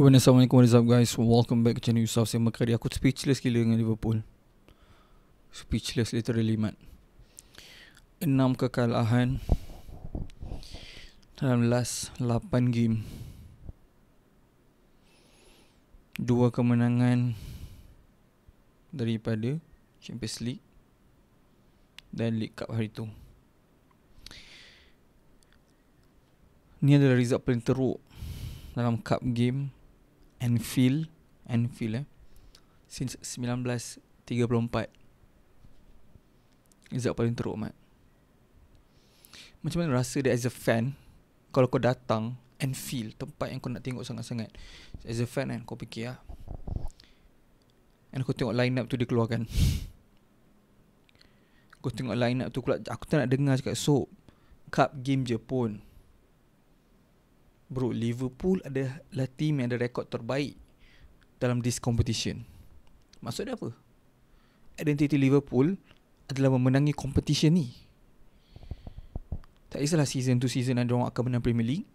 Assalamualaikum, what is up guys? Welcome back to channel Yusuf Sembang Kari. Aku speechless gila dengan Liverpool. Speechless literally, mat. 6 kekalahan dalam last 8 game, 2 kemenangan daripada Champions League dan League Cup hari tu. Ni adalah result paling teruk dalam cup game Anfield since 1934. Result paling teruk, mat. Macam mana rasa dia as a fan kalau kau datang Anfield, tempat yang kau nak tengok sangat-sangat. As a fan kan, kau fikir and kau tengok line up tu dia keluarkan. Kau tengok line up tu keluar. Aku tak nak dengar cakap cup game je pun. Bro, Liverpool adalah team yang ada rekod terbaik dalam this competition. Maksud dia apa? Identity Liverpool adalah memenangi competition ni. Tak kisahlah season tu season ada orang akan menang Premier League.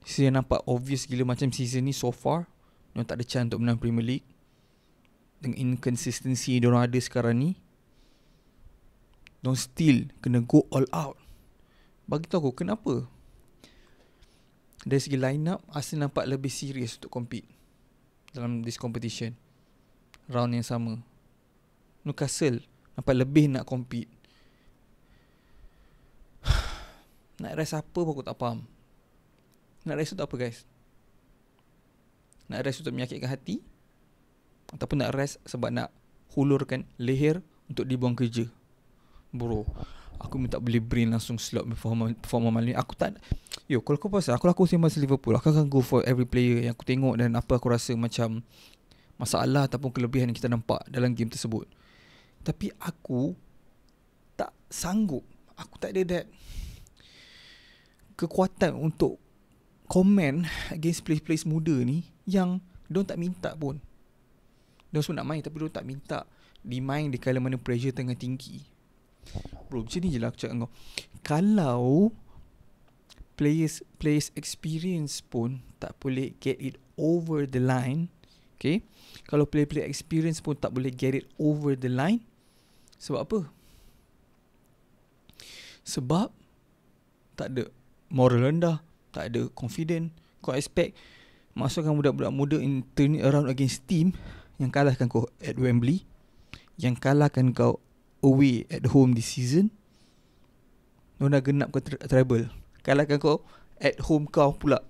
Saya nampak obvious gila macam season ni so far diorang tak ada chance untuk menang Premier League. Dengan inconsistency diorang ada sekarang ni, diorang still kena go all out. Bagi tahu aku kenapa. Dari segi line up, Arsenal nampak lebih serius untuk compete dalam this competition. Round yang sama, Newcastle nampak lebih nak compete. Nak rest apa pun aku tak faham. Nak rest untuk apa, guys? Nak rest untuk menyakitkan hati, ataupun nak rest sebab nak hulurkan leher untuk dibuang kerja? Bro, aku minta beli brain langsung slot performa malam ni. Aku tak. Kalau kau pasal aku sembang Liverpool, aku akan go for every player yang aku tengok dan apa aku rasa macam masalah ataupun kelebihan yang kita nampak dalam game tersebut. Tapi aku tak sanggup. Aku tak ada that kekuatan untuk komen against players muda ni yang diorang tak minta pun. Diorang semua nak main tapi diorang tak minta dimain di kala mana pressure tengah tinggi. Bro, macam ni je lah aku cakap kau. Kalau players experience pun tak boleh get it over the line, okay? Kalau player experience pun tak boleh get it over the line, sebab apa? Sebab tak ada moral rendah, tak ada confident. Kau expect masukkan budak-budak muda in turn around against team yang kalahkan kau at Wembley, yang kalahkan kau away at home this season. Diorang dah genap ke treble, kalahkan kau at home kau pula.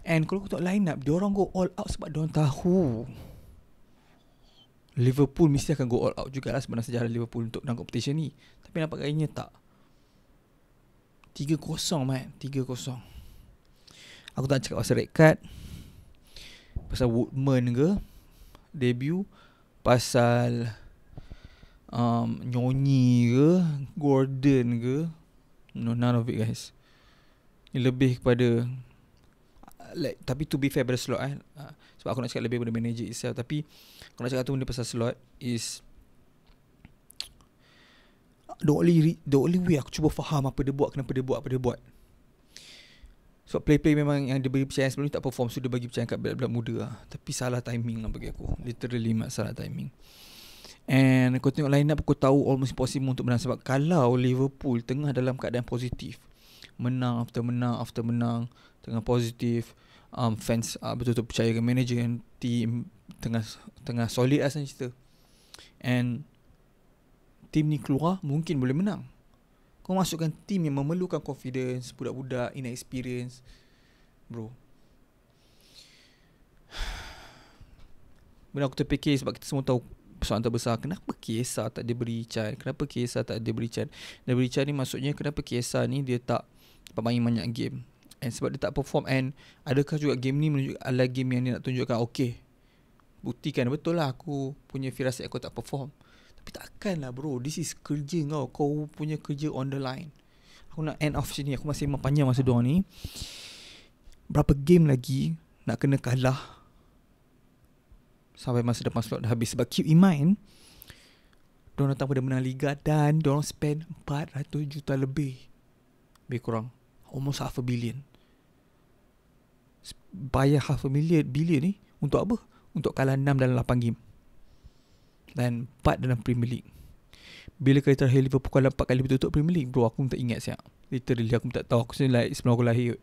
And kalau kau tengok line up, diorang go all out sebab diorang tahu Liverpool mesti akan go all out jugalah sebenarnya sejarah Liverpool untuk dalam competition ni. Tapi nampak kayaknya tak. 3-0, man. 3-0. Aku tak cakap pasal red card, pasal Woodman ke debut, pasal Nyonyi ke, Gordon ke. No, none of it, guys. Ni lebih kepada tapi to be fair pada slot sebab aku nak cakap lebih pada manager itself. Tapi aku nak cakap tu benda pasal slot is the only way aku cuba faham apa dia buat, kenapa dia buat apa dia buat. Sebab play memang yang dia bagi percayaan sebelum ni tak perform, so dia bagi percayaan kat budak-budak muda Tapi salah timing lah bagi aku. Literally salah timing. And kau tengok line up, kau tahu almost impossible untuk menang. Sebab kalau Liverpool tengah dalam keadaan positif, menang after menang, tengah positif, fans betul-betul percaya dengan manager dan team tengah solid asal cerita, and team ni keluar, mungkin boleh menang. Kau masukkan team yang memerlukan confidence, budak-budak inexperience, bro. Benda aku terfikir sebab kita semua tahu persoalan terbesar, kenapa KSA tak diberi chance? Kenapa KSA tak diberi chance? Dia beri chance ni maksudnya kenapa KSA ni dia tak main banyak game, and sebab dia tak perform. And adakah juga game ni menunjuk adalah game yang dia nak tunjukkan, okay, buktikan betul lah aku punya firasat aku tak perform. Tapi takkan lah, bro. This is kerja kau punya kerja on the line. Aku nak end off sini. Aku masih panjang masa diorang ni. Berapa game lagi nak kena kalah sampai masa depan slot dah habis. Sebab keep in mind, diorang datang pada menang Liga dan diorang spend 400 juta lebih kurang, almost half a billion. bayar half a billion ni untuk apa? Untuk kalah 6 dalam 8 game dan 4 dalam Premier League. Bila kali terakhir Liverpool kalah 4 kali betul-betul Premier League, bro, aku tak ingat siap. Literally aku tak tahu. Aku like sebelum aku lahir.